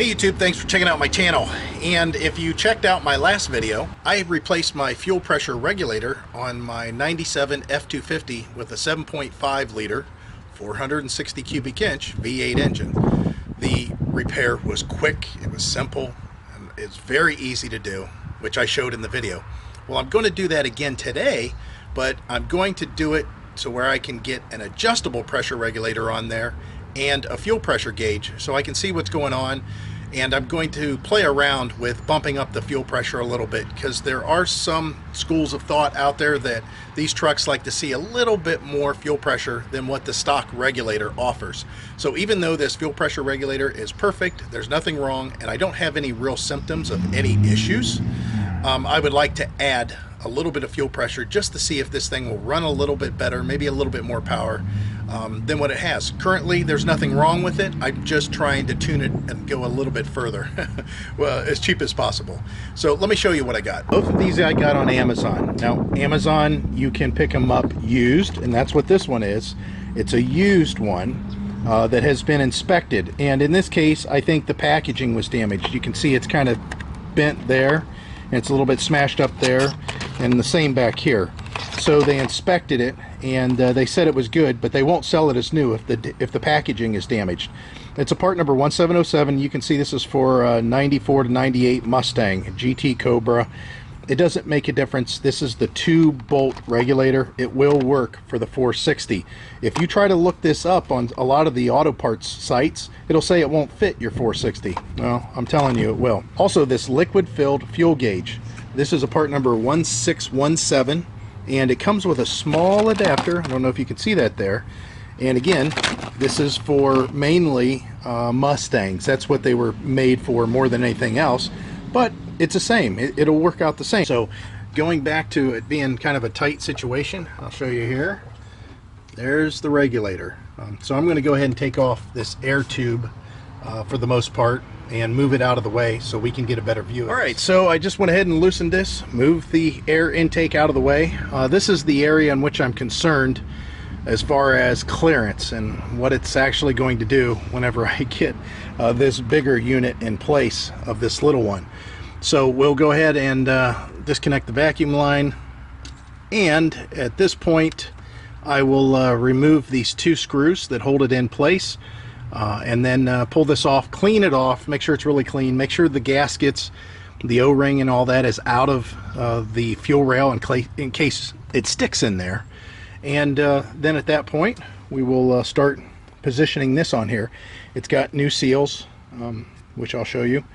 Hey YouTube, thanks for checking out my channel. And if you checked out my last video, I replaced my fuel pressure regulator on my 97 F250 with a 7.5 liter 460 cubic inch V8 engine. The repair was quick, it was simple, and it's very easy to do, which I showed in the video. Well, I'm going to do that again today, but I'm going to do it so where I can get an adjustable pressure regulator on there and a fuel pressure gauge so I can see what's going on. And I'm going to play around with bumping up the fuel pressure a little bit, because there are some schools of thought out there that these trucks like to see a little bit more fuel pressure than what the stock regulator offers. So even though this fuel pressure regulator is perfect, there's nothing wrong, and I don't have any real symptoms of any issues, I would like to add a little bit of fuel pressure just to see if this thing will run a little bit better, maybe a little bit more power than what it has. Currently, there's nothing wrong with it. I'm just trying to tune it and go a little bit further, well, as cheap as possible. So let me show you what I got. Both of these I got on Amazon. Now, Amazon, you can pick them up used, and that's what this one is. It's a used one that has been inspected, and in this case, I think the packaging was damaged. You can see it's kind of bent there, and it's a little bit smashed up there, and the same back here. So they inspected it, and they said it was good, but they won't sell it as new if the packaging is damaged. It's a part number 1707. You can see this is for 94 to 98 Mustang GT Cobra. It doesn't make a difference. This is the 2-bolt regulator. It will work for the 460. If you try to look this up on a lot of the auto parts sites, it'll say it won't fit your 460. Well, I'm telling you it will. Also, this liquid-filled fuel gauge. This is a part number 1617. And it comes with a small adapter. I don't know if you can see that there. And again, this is for mainly Mustangs. That's what they were made for more than anything else. But it's the same. It'll work out the same. So going back to it being kind of a tight situation, I'll show you here. There's the regulator. So I'm going to go ahead and take off this air tube for the most part and move it out of the way so we can get a better view of it. Alright, so I just went ahead and loosened this, moved the air intake out of the way. This is the area in which I'm concerned as far as clearance and what it's actually going to do whenever I get this bigger unit in place of this little one. So we'll go ahead and disconnect the vacuum line, and at this point I will remove these 2 screws that hold it in place. And then pull this off, clean it off, make sure it's really clean, make sure the gaskets, the O-ring and all that is out of the fuel rail in case it sticks in there. And then at that point we will start positioning this on here. It's got new seals, which I'll show you,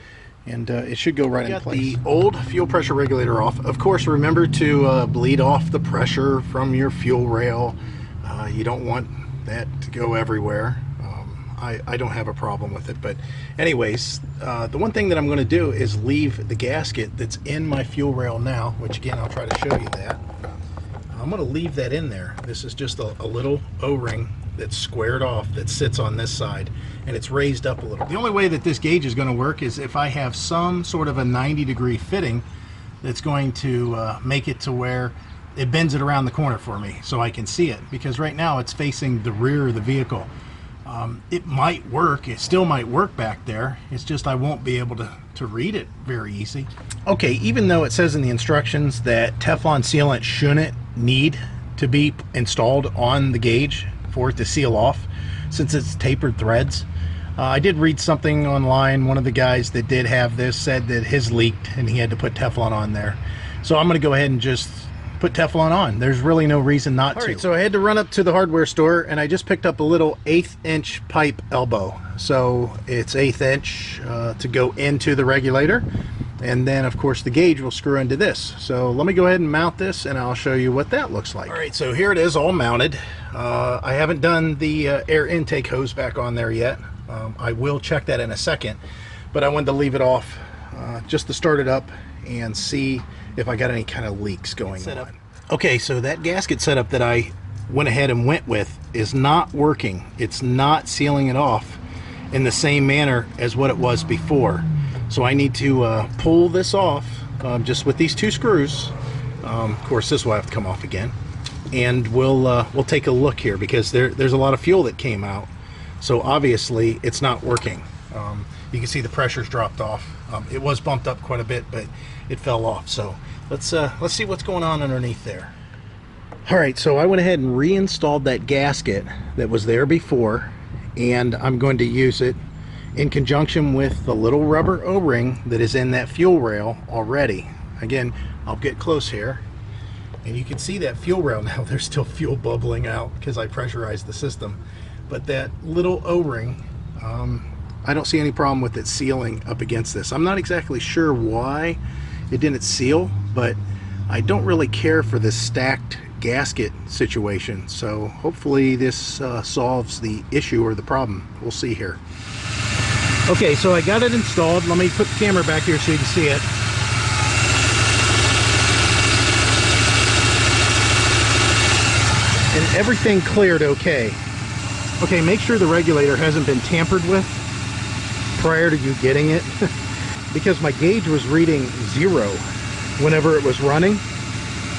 and it should go right in place. The old fuel pressure regulator off. Of course, remember to bleed off the pressure from your fuel rail. You don't want that to go everywhere. I don't have a problem with it, but anyways, the one thing that I'm going to do is leave the gasket that's in my fuel rail now, which again I'll try to show you that. I'm going to leave that in there. This is just a little O-ring that's squared off that sits on this side, and it's raised up a little. The only way that this gauge is going to work is if I have some sort of a 90-degree fitting that's going to make it to where it bends it around the corner for me so I can see it, because right now it's facing the rear of the vehicle. It might work, it still might work back there, it's just I won't be able to read it very easy. Okay, even though it says in the instructions that Teflon sealant shouldn't need to be installed on the gauge for it to seal off, since it's tapered threads, I did read something online. One of the guys that did have this said that his leaked and he had to put Teflon on there. So I'm going to go ahead and just put Teflon on. There's really no reason not to. Alright, so I had to run up to the hardware store, and I just picked up a little 1/8 inch pipe elbow. So it's 1/8 inch to go into the regulator, and then of course the gauge will screw into this. So let me go ahead and mount this, and I'll show you what that looks like. Alright, so here it is all mounted. I haven't done the air intake hose back on there yet. I will check that in a second, but I wanted to leave it off just to start it up and see if I got any kind of leaks going on. Okay, so that gasket setup that I went ahead and went with is not working. It's not sealing it off in the same manner as what it was before. So I need to pull this off just with these 2 screws. Of course, this will have to come off again, and we'll take a look here, because there's a lot of fuel that came out. So obviously it's not working. You can see the pressure's dropped off. It was bumped up quite a bit, but it fell off. So let's see what's going on underneath there. All right, so I went ahead and reinstalled that gasket that was there before, and I'm going to use it in conjunction with the little rubber O-ring that is in that fuel rail already. Again, I'll get close here, and you can see that fuel rail now. There's still fuel bubbling out because I pressurized the system. But that little O-ring, I don't see any problem with it sealing up against this. I'm not exactly sure why it didn't seal, but I don't really care for this stacked gasket situation, so hopefully this solves the issue or the problem. We'll see here. Okay, so I got it installed. Let me put the camera back here so you can see it. And everything cleared okay. Okay, make sure the regulator hasn't been tampered with prior to you getting it, because my gauge was reading 0 whenever it was running,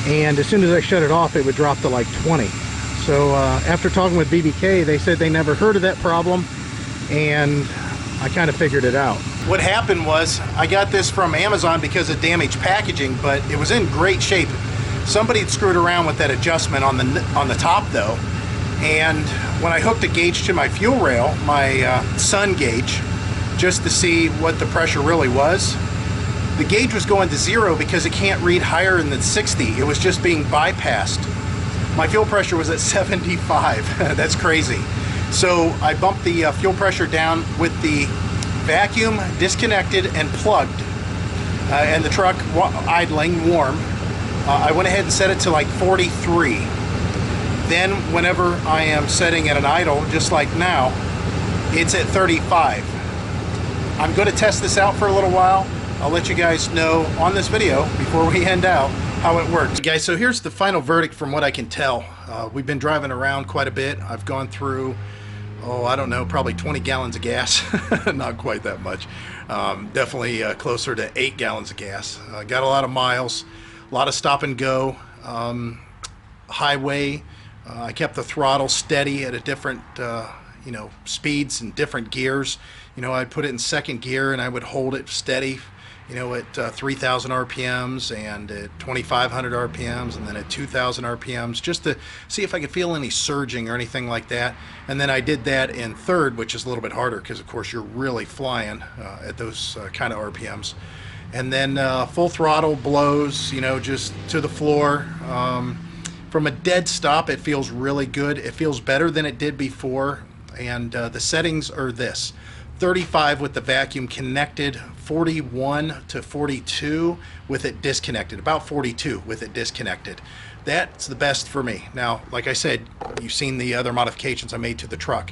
and as soon as I shut it off it would drop to like 20. So after talking with BBK, they said they never heard of that problem, and I kind of figured it out. What happened was I got this from Amazon because of damaged packaging, but it was in great shape. Somebody had screwed around with that adjustment on the top though, and when I hooked a gauge to my fuel rail, my sun gauge, just to see what the pressure really was, the gauge was going to 0 because it can't read higher than 60. It was just being bypassed. My fuel pressure was at 75. That's crazy. So I bumped the fuel pressure down with the vacuum disconnected and plugged, and the truck idling warm. I went ahead and set it to like 43. Then whenever I am setting at an idle, just like now, it's at 35. I'm going to test this out for a little while. I'll let you guys know on this video before we end out how it works. Guys, so here's the final verdict from what I can tell. We've been driving around quite a bit. I've gone through, I don't know, probably 20 gallons of gas. Not quite that much. Definitely closer to 8 gallons of gas. Got a lot of miles, a lot of stop and go. Highway, I kept the throttle steady at a different speeds and different gears. I'd put it in second gear and I would hold it steady, at 3,000 RPMs and at 2,500 RPMs and then at 2,000 RPMs, just to see if I could feel any surging or anything like that. And then I did that in third, which is a little bit harder because of course you're really flying at those kind of RPMs. And then full throttle blows, just to the floor. From a dead stop, it feels really good. It feels better than it did before. And the settings are this: 35 with the vacuum connected, 41 to 42 with it disconnected, about 42 with it disconnected. That's the best for me. Now, like I said, you've seen the other modifications I made to the truck.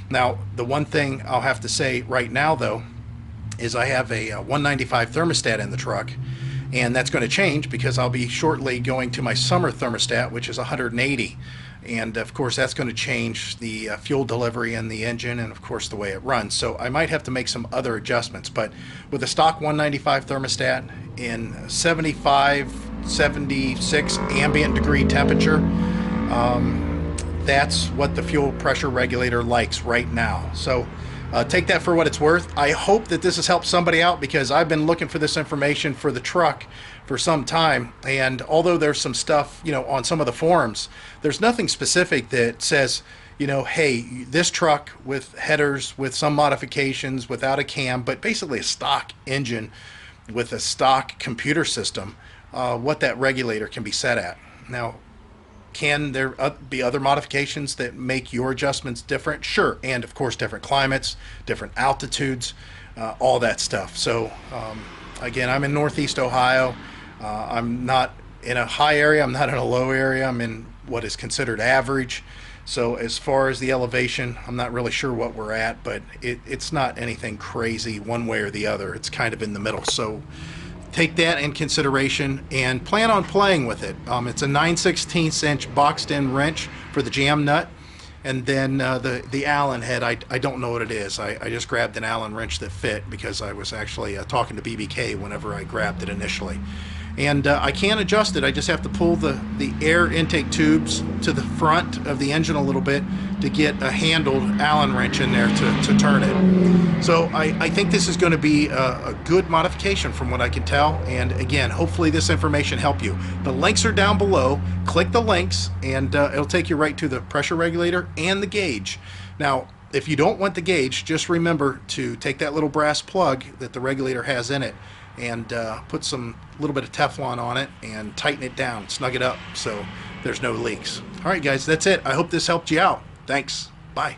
Now, the one thing I'll have to say right now, though, is I have a 195 thermostat in the truck, and that's going to change because I'll be shortly going to my summer thermostat, which is 180. And of course that's going to change the fuel delivery in the engine and of course the way it runs. So I might have to make some other adjustments, but with a stock 195 thermostat in 75, 76 ambient degree temperature, that's what the fuel pressure regulator likes right now. So take that for what it's worth. I hope that this has helped somebody out because I've been looking for this information for the truck for some time, and although there's some stuff on some of the forums, there's nothing specific that says hey, this truck with headers with some modifications without a cam, but basically a stock engine with a stock computer system, what that regulator can be set at. Now, can there be other modifications that make your adjustments different? Sure, and of course different climates, different altitudes, all that stuff. So again, I'm in Northeast Ohio. I'm not in a high area, I'm not in a low area, I'm in what is considered average. So as far as the elevation, I'm not really sure what we're at, but it's not anything crazy one way or the other. It's kind of in the middle. So take that in consideration and plan on playing with it. It's a 9/16 inch boxed in wrench for the jam nut, and then the Allen head, I don't know what it is. I just grabbed an Allen wrench that fit because I was actually talking to BBK whenever I grabbed it initially. And I can adjust it. I just have to pull the air intake tubes to the front of the engine a little bit to get a handled Allen wrench in there to turn it. So I think this is going to be a good modification from what I can tell. And again, hopefully this information helped you. The links are down below. Click the links and it'll take you right to the pressure regulator and the gauge. Now, if you don't want the gauge, just remember to take that little brass plug that the regulator has in it and put some little bit of Teflon on it and tighten it down, snug it up so there's no leaks. All right, guys, that's it. I hope this helped you out. Thanks. Bye.